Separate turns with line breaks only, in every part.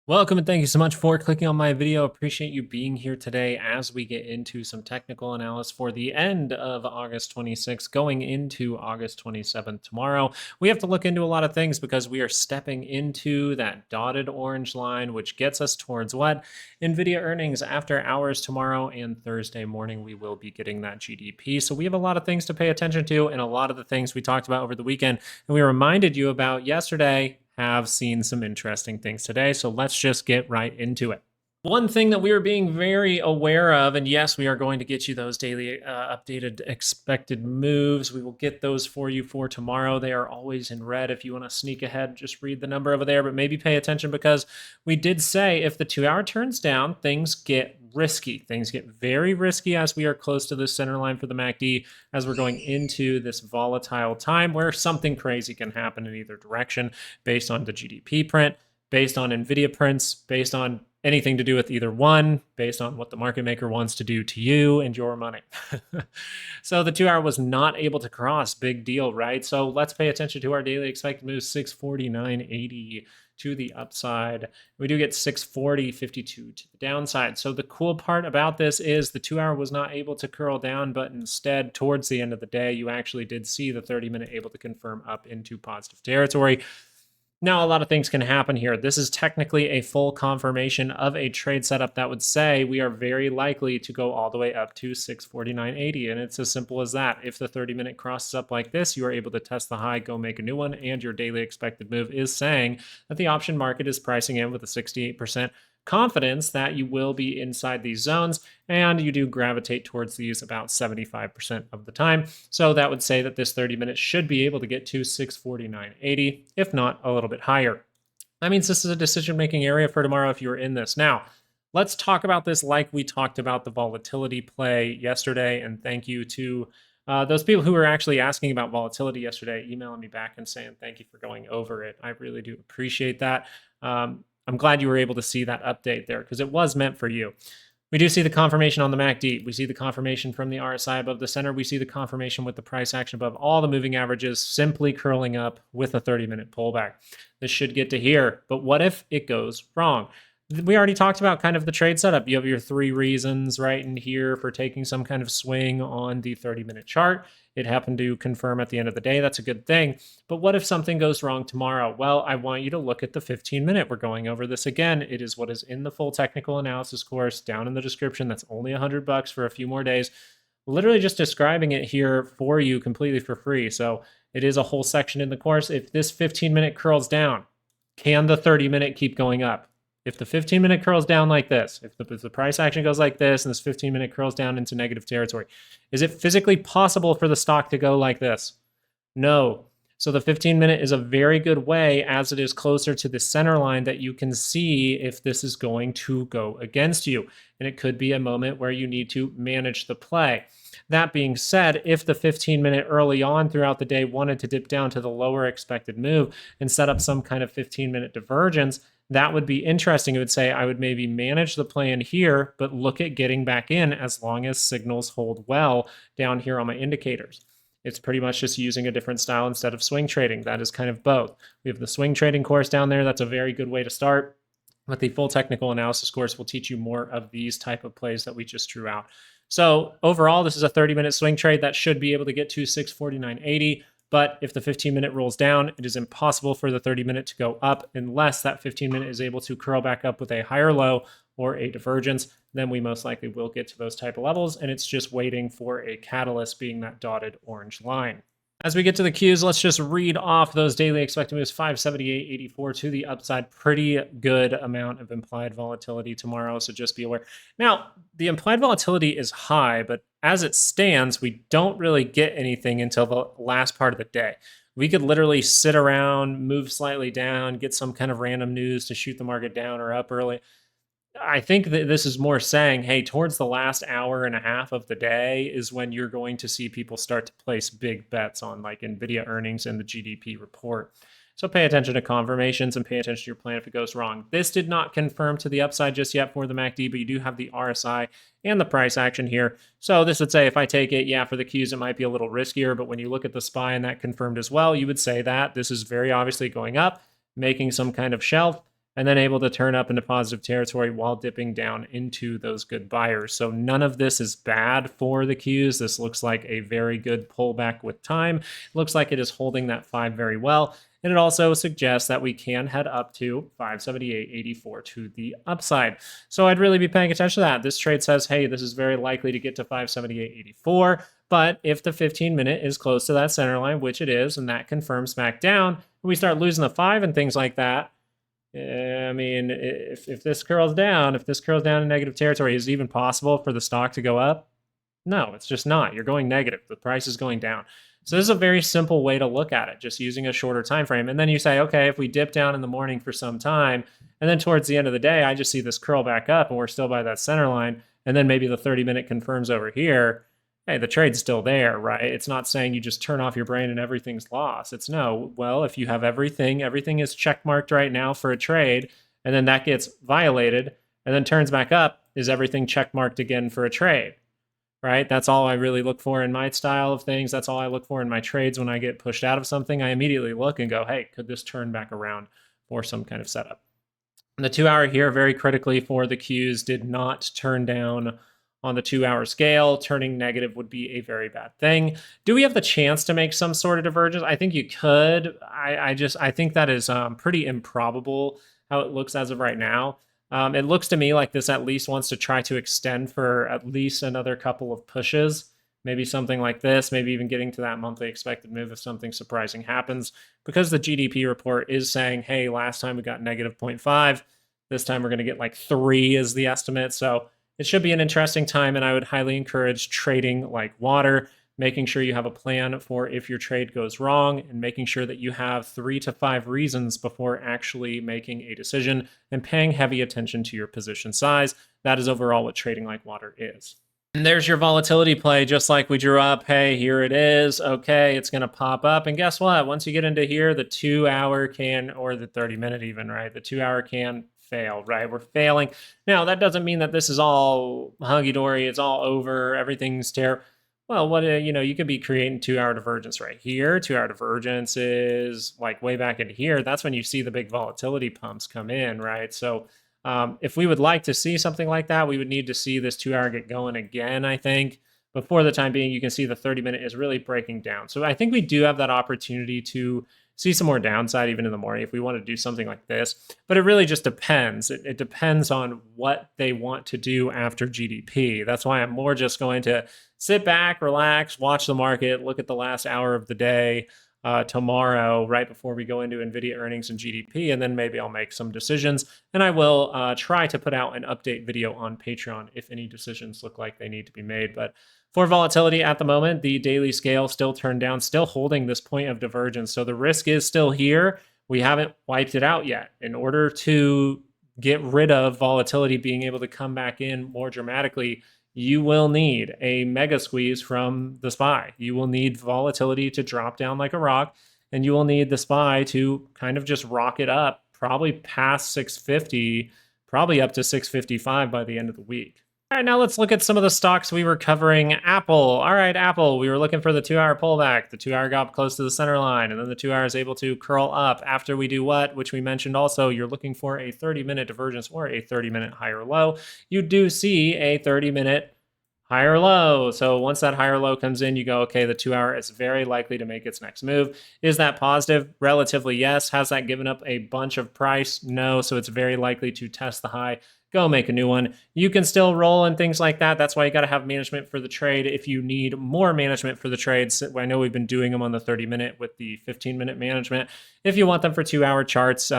Welcome and thank you so much for clicking on my video. Appreciate you being here today as we get into some technical analysis for the end of August 26th, going into August 27th tomorrow. We have to look into a lot of things because we are stepping into that dotted orange line, which gets us towards what? NVIDIA earnings after hours tomorrow, and Thursday morning we will be getting that GDP. So we have a lot of things to pay attention to, and a lot of the things we talked about over the weekend and we reminded you about yesterday have seen some interesting things today. So let's just get right into it. One thing that we are being very aware of, and yes, we are going to get you those daily updated expected moves. We will get those for you for tomorrow. They are always in red. If you want to sneak ahead, just read the number over there, but maybe pay attention because we did say if the 2-hour turns down, things get risky. Things get very risky as we are close to the center line for the MACD, as we're going into this volatile time where something crazy can happen in either direction based on the GDP print, based on NVIDIA prints, based on anything to do with either one, based on what the market maker wants to do to you and your money. So the 2-hour was not able to cross. Big deal, right? So let's pay attention to our daily expected move, 649.80 to the upside. We do get 640.52 to the downside. So the cool part about this is the 2-hour was not able to curl down, but instead towards the end of the day, you actually did see the 30-minute able to confirm up into positive territory. Now, a lot of things can happen here. This is technically a full confirmation of a trade setup that would say we are very likely to go all the way up to 649.80. And it's as simple as that. If the 30-minute crosses up like this, you are able to test the high, go make a new one, and your daily expected move is saying that the option market is pricing in with a 68% confidence that you will be inside these zones, and you do gravitate towards these about 75% of the time. So that would say that this 30 minutes should be able to get to 649.80, if not a little bit higher. That means this is a decision-making area for tomorrow if you're in this. Now, let's talk about this like we talked about the volatility play yesterday, and thank you to those people who were actually asking about volatility yesterday, emailing me back and saying thank you for going over it. I really do appreciate that. I'm glad you were able to see that update there because it was meant for you. We do see the confirmation on the MACD. We see the confirmation from the RSI above the center. We see the confirmation with the price action above all the moving averages simply curling up with a 30-minute pullback. This should get to here, but what if it goes wrong? We already talked about kind of the trade setup. You have your 3 reasons right in here for taking some kind of swing on the 30-minute chart. It happened to confirm at the end of the day. That's a good thing. But what if something goes wrong tomorrow? Well, I want you to look at the 15-minute. We're going over this again. It is what is in the full technical analysis course down in the description. That's only $100 for a few more days. Literally just describing it here for you completely for free. So it is a whole section in the course. If this 15-minute curls down, can the 30-minute keep going up? If the 15-minute curls down like this, if the price action goes like this and this 15-minute curls down into negative territory, is it physically possible for the stock to go like this? No. So the 15-minute is a very good way as it is closer to the center line that you can see if this is going to go against you. And it could be a moment where you need to manage the play. That being said, if the 15-minute early on throughout the day wanted to dip down to the lower expected move and set up some kind of 15-minute divergence, that would be interesting. It would say I would maybe manage the plan here, but look at getting back in as long as signals hold well down here on my indicators. It's pretty much just using a different style instead of swing trading. That is kind of both. We have the swing trading course down there. That's a very good way to start. But the full technical analysis course will teach you more of these type of plays that we just drew out. So overall, this is a 30-minute swing trade that should be able to get to 649.80. But if the 15-minute rolls down, it is impossible for the 30-minute to go up unless that 15-minute is able to curl back up with a higher low or a divergence. Then we most likely will get to those type of levels, and it's just waiting for a catalyst being that dotted orange line. As we get to the Qs, let's just read off those daily expected moves, 578.84 to the upside. Pretty good amount of implied volatility tomorrow, so just be aware. Now, the implied volatility is high, but as it stands, we don't really get anything until the last part of the day. We could literally sit around, move slightly down, get some kind of random news to shoot the market down or up early. I think that this is more saying, hey, towards the last hour and a half of the day is when you're going to see people start to place big bets on like NVIDIA earnings and the GDP report. So pay attention to confirmations and pay attention to your plan if it goes wrong. This did not confirm to the upside just yet for the MACD, but you do have the RSI and the price action here. So this would say if I take it, yeah, for the Qs, it might be a little riskier, but when you look at the SPY and that confirmed as well, you would say that this is very obviously going up, making some kind of shelf, and then able to turn up into positive territory while dipping down into those good buyers. So none of this is bad for the Qs. This looks like a very good pullback with time. It looks like it is holding that 5 very well. And it also suggests that we can head up to 578.84 to the upside. So I'd really be paying attention to that. This trade says, hey, this is very likely to get to 578.84. But if the 15-minute is close to that center line, which it is, and that confirms back down, we start losing the 5 and things like that. I mean, if this curls down, in negative territory, is it even possible for the stock to go up? No, it's just not. You're going negative. The price is going down. So this is a very simple way to look at it, just using a shorter time frame. And then you say, okay, if we dip down in the morning for some time, and then towards the end of the day, I just see this curl back up and we're still by that center line, and then maybe the 30-minute confirms over here, hey, the trade's still there, right? It's not saying you just turn off your brain and everything's lost. It's no, well, if you have everything is checkmarked right now for a trade, and then that gets violated and then turns back up, is everything checkmarked again for a trade? Right? That's all I really look for in my style of things. That's all I look for in my trades. When I get pushed out of something, I immediately look and go, hey, could this turn back around for some kind of setup? And the 2 hour here, very critically for the Qs, did not turn down on the 2 hour scale. Turning negative would be a very bad thing. Do we have the chance to make some sort of divergence? I think you could. I think that is pretty improbable how it looks as of right now. It looks to me like this at least wants to try to extend for at least another couple of pushes, maybe something like this, maybe even getting to that monthly expected move if something surprising happens, because the GDP report is saying, hey, last time we got negative 0.5, this time we're going to get like 3 is the estimate. So it should be an interesting time, and I would highly encourage trading like water, making sure you have a plan for if your trade goes wrong, and making sure that you have 3 to 5 reasons before actually making a decision, and paying heavy attention to your position size. That is overall what trading like water is. And there's your volatility play, just like we drew up. Hey, here it is. Okay, it's going to pop up. And guess what? Once you get into here, the 2 hour can, or the 30-minute even, right? The 2 hour can fail, right? We're failing. Now, that doesn't mean that this is all hunky-dory. It's all over. Everything's terrible. Well, what you could be creating 2 hour divergence right here. 2 hour divergence is like way back into here. That's when you see the big volatility pumps come in, right? So if we would like to see something like that, we would need to see this 2 hour get going again, I think. But for the time being, you can see the 30-minute is really breaking down. So I think we do have that opportunity to see some more downside even in the morning if we want to do something like this. But it really just depends. It depends on what they want to do after GDP. That's why I'm more just going to sit back, relax, watch the market, look at the last hour of the day tomorrow, right before we go into NVIDIA earnings and GDP, and then maybe I'll make some decisions. And I will try to put out an update video on Patreon if any decisions look like they need to be made. But for volatility at the moment, the daily scale still turned down, still holding this point of divergence. So the risk is still here. We haven't wiped it out yet. In order to get rid of volatility being able to come back in more dramatically, you will need a mega squeeze from the SPY. You will need volatility to drop down like a rock, and you will need the SPY to kind of just rocket up, probably past 650, probably up to 655 by the end of the week. All right, now let's look at some of the stocks we were covering. Apple. All right, Apple. We were looking for the 2 hour pullback. The 2 hour got close to the center line, and then the 2 hour is able to curl up after we do what? Which we mentioned also, you're looking for a 30-minute divergence or a 30-minute higher low. You do see a 30-minute higher low. So once that higher low comes in, you go, okay, the 2 hour is very likely to make its next move. Is that positive? Relatively, yes. Has that given up a bunch of price? No. So it's very likely to test the high, go make a new one. You can still roll and things like that. That's why you got to have management for the trade. If you need more management for the trades, I know we've been doing them on the 30-minute with the 15-minute management. If you want them for 2 hour charts,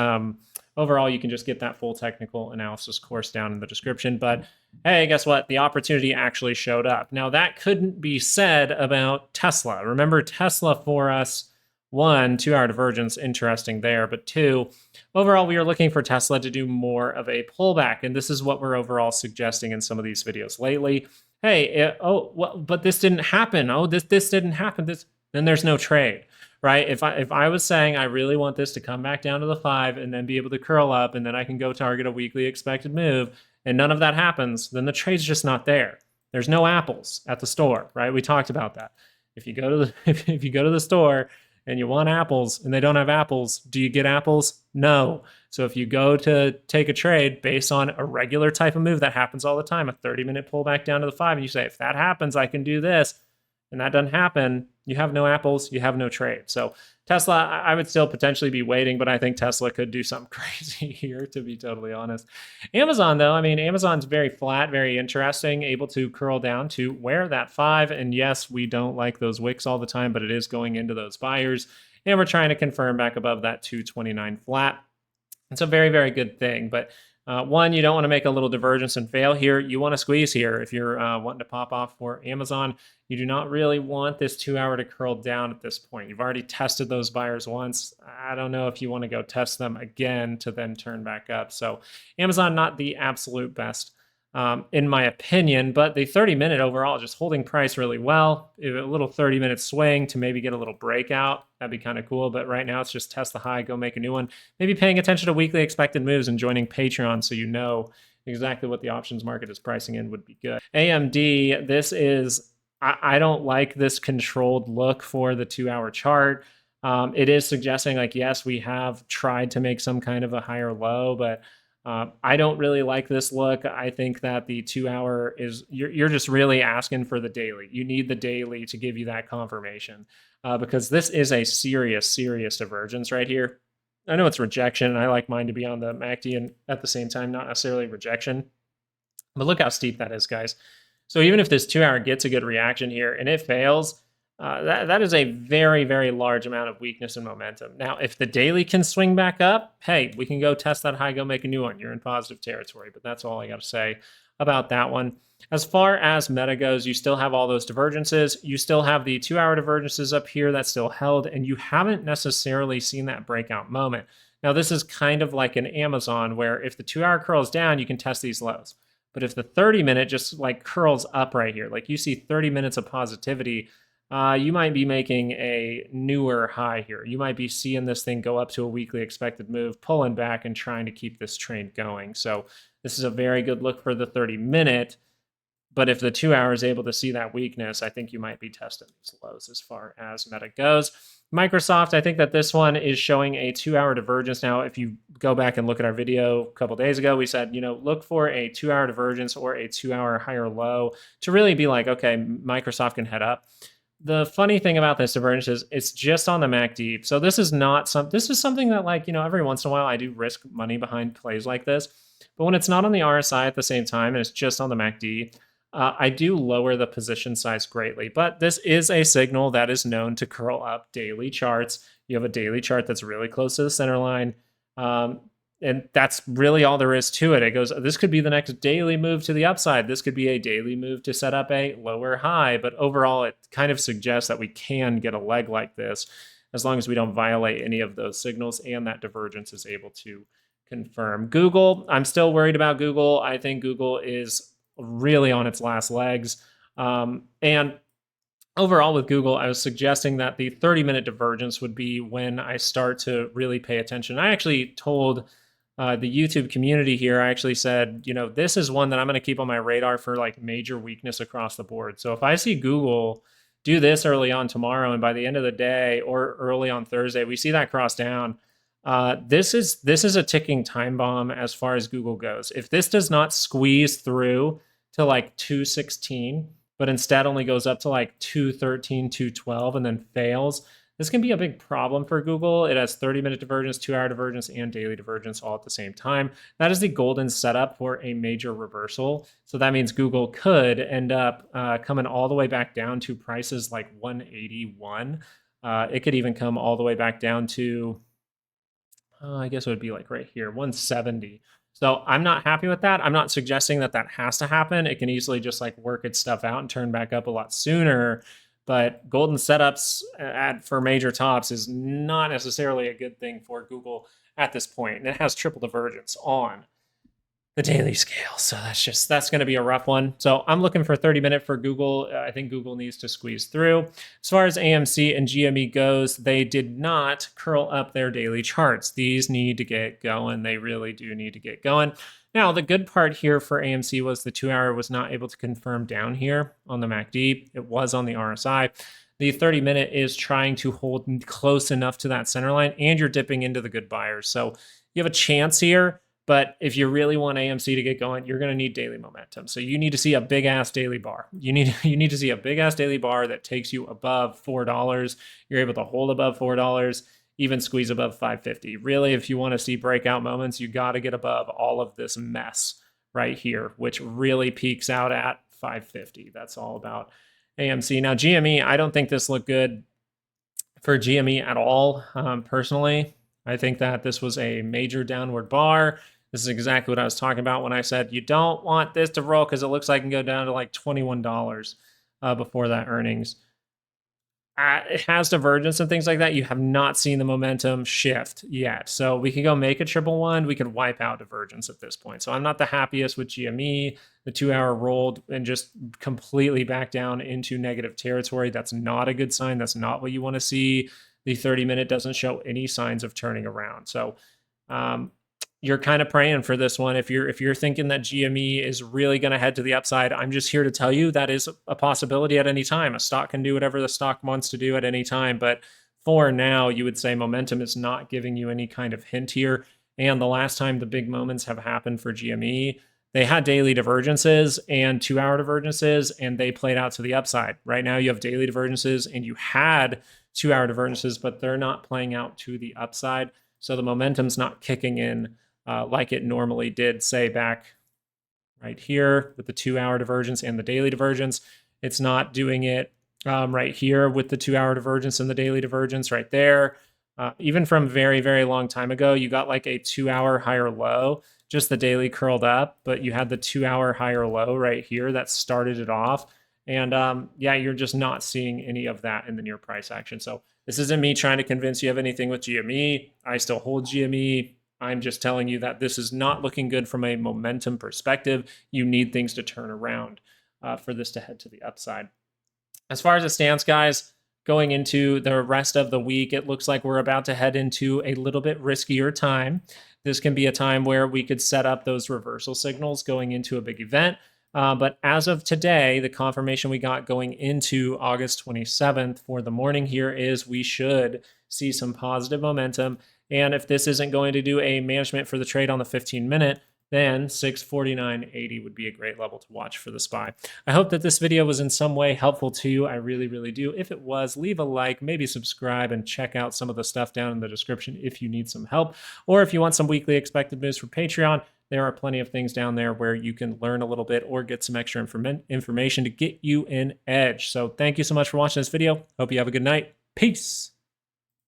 overall, you can just get that full technical analysis course down in the description. But hey, guess what? The opportunity actually showed up. Now, that couldn't be said about Tesla. Remember, Tesla for us, 1, 2 hour divergence, interesting there. But 2, overall, we are looking for Tesla to do more of a pullback. And this is what we're overall suggesting in some of these videos lately. Hey, but this didn't happen. Oh, this didn't happen. Then there's no trade. Right? If I was saying I really want this to come back down to the 5 and then be able to curl up, and then I can go target a weekly expected move, and none of that happens, then the trade's just not there. There's no apples at the store, right? We talked about that. If you go to the store, and you want apples and they don't have apples, do you get apples? No. So if you go to take a trade based on a regular type of move that happens all the time, a 30-minute pullback down to the 5, and you say, if that happens, I can do this, and that doesn't happen, you have no apples, you have no trade. So Tesla, I would still potentially be waiting, but I think Tesla could do something crazy here, to be totally honest. Amazon, though, I mean, Amazon's very flat, very interesting, able to curl down to where that 5. And yes, we don't like those wicks all the time, but it is going into those buyers. And we're trying to confirm back above that 229 flat. It's a very, very good thing. But one, you don't want to make a little divergence and fail here. You want to squeeze here. If you're wanting to pop off for Amazon, you do not really want this 2 hour to curl down at this point. You've already tested those buyers once. I don't know if you want to go test them again to then turn back up. So Amazon, not the absolute best in my opinion, but the 30-minute overall just holding price really well. A little 30-minute swing to maybe get a little breakout. That'd be kind of cool. But right now it's just test the high, go make a new one. Maybe paying attention to weekly expected moves and joining Patreon so you know exactly what the options market is pricing in would be good. AMD, this is, I don't like this controlled look for the 2 hour chart. It is suggesting like, yes, we have tried to make some kind of a higher low, but I don't really like this look. I think that the 2 hour is, you're just really asking for the daily. You need the daily to give you that confirmation because this is a serious, serious divergence right here. I know it's rejection, and I like mine to be on the MACD and at the same time, not necessarily rejection. But look how steep that is, guys. So even if this 2 hour gets a good reaction here and it fails, that is a very, very large amount of weakness and momentum. Now, if the daily can swing back up, hey, we can go test that high, go make a new one. You're in positive territory, but that's all I got to say about that one. As far as meta goes, you still have all those divergences. You still have the 2 hour divergences up here that's still held, and you haven't necessarily seen that breakout moment. Now, this is kind of like an Amazon where if the 2 hour curls down, you can test these lows. But if the 30-minute just like curls up right here, like you see 30 minutes of positivity, you might be making a newer high here. You might be seeing this thing go up to a weekly expected move, pulling back and trying to keep this trend going. So this is a very good look for the 30-minute. But if the 2 hour is able to see that weakness, I think you might be testing these lows as far as meta goes. Microsoft, I think that this one is showing a 2 hour divergence. Now, if you go back and look at our video a couple days ago, we said, look for a 2 hour divergence or a 2 hour higher low to really be like, okay, Microsoft can head up. The funny thing about this divergence is it's just on the MACD. So this is not this is something that like, every once in a while I do risk money behind plays like this. But when it's not on the RSI at the same time and it's just on the MACD, I do lower the position size greatly. But this is a signal that is known to curl up daily charts. You have a daily chart that's really close to the center line. And that's really all there is to it. It goes, this could be the next daily move to the upside. This could be a daily move to set up a lower high. But overall, it kind of suggests that we can get a leg like this as long as we don't violate any of those signals and that divergence is able to confirm. Google, I'm still worried about Google. I think Google is really on its last legs. And overall with Google, I was suggesting that the 30-minute divergence would be when I start to really pay attention. I actually told the YouTube community here, I actually said, this is one that I'm going to keep on my radar for like major weakness across the board. So if I see Google do this early on tomorrow and by the end of the day or early on Thursday, we see that cross down, this is a ticking time bomb as far as Google goes. If this does not squeeze through to like 216, but instead only goes up to like 213, 212 and then fails, this can be a big problem for Google. It has 30-minute divergence, 2 hour divergence, and daily divergence all at the same time. That is the golden setup for a major reversal. So that means Google could end up coming all the way back down to prices like 181. It could even come all the way back down to, I guess it would be like right here, 170. So I'm not happy with that. I'm not suggesting that that has to happen. It can easily just like work its stuff out and turn back up a lot sooner. But golden setups for major tops is not necessarily a good thing for Google at this point. And it has triple divergence on the daily scale. So that's going to be a rough one. So I'm looking for 30-minute for Google. I think Google needs to squeeze through. As far as AMC and GME goes, they did not curl up their daily charts. These need to get going. They really do need to get going. Now, the good part here for AMC was the 2 hour was not able to confirm down here on the MACD. It was on the RSI. The 30-minute is trying to hold close enough to that center line, and you're dipping into the good buyers. So you have a chance here, but if you really want AMC to get going, you're going to need daily momentum. So you need to see a big ass daily bar. You need to see a big ass daily bar that takes you above $4. You're able to hold above $4, even squeeze above 550. Really, if you want to see breakout moments, you got to get above all of this mess right here, which really peaks out at 550. That's all about AMC. Now, GME, I don't think this looked good for GME at all, personally. I think that this was a major downward bar. This is exactly what I was talking about when I said you don't want this to roll because it looks like it can go down to like $21 before that earnings. It has divergence and things like that. You have not seen the momentum shift yet. So we can go make a triple one. We could wipe out divergence at this point. So I'm not the happiest with GME. The 2-hour rolled and just completely back down into negative territory. That's not a good sign. That's not what you want to see. The 30-minute doesn't show any signs of turning around. So you're kind of praying for this one. If you're thinking that GME is really going to head to the upside, I'm just here to tell you that is a possibility at any time. A stock can do whatever the stock wants to do at any time. But for now, you would say momentum is not giving you any kind of hint here. And the last time the big moments have happened for GME, they had daily divergences and 2-hour divergences, and they played out to the upside. Right now, you have daily divergences and you had 2-hour divergences, but they're not playing out to the upside. So the momentum's not kicking in like it normally did, say, back right here with the 2-hour divergence and the daily divergence. It's not doing it right here with the 2-hour divergence and the daily divergence right there. Even from very, very long time ago, you got like a 2-hour higher low, just the daily curled up, but you had the 2-hour higher low right here that started it off. And yeah, you're just not seeing any of that in the near price action. So this isn't me trying to convince you of anything with GME. I still hold GME. I'm just telling you that this is not looking good from a momentum perspective. You need things to turn around for this to head to the upside. As far as it stands, guys, going into the rest of the week, it looks like we're about to head into a little bit riskier time. This can be a time where we could set up those reversal signals going into a big event. But as of today, the confirmation we got going into August 27th for the morning here is we should see some positive momentum. And if this isn't going to do a management for the trade on the 15-minute, then 649.80 would be a great level to watch for the SPY. I hope that this video was in some way helpful to you. I really, really do. If it was, leave a like, maybe subscribe, and check out some of the stuff down in the description if you need some help. Or if you want some weekly expected moves for Patreon, there are plenty of things down there where you can learn a little bit or get some extra information to get you an edge. So thank you so much for watching this video. Hope you have a good night. Peace.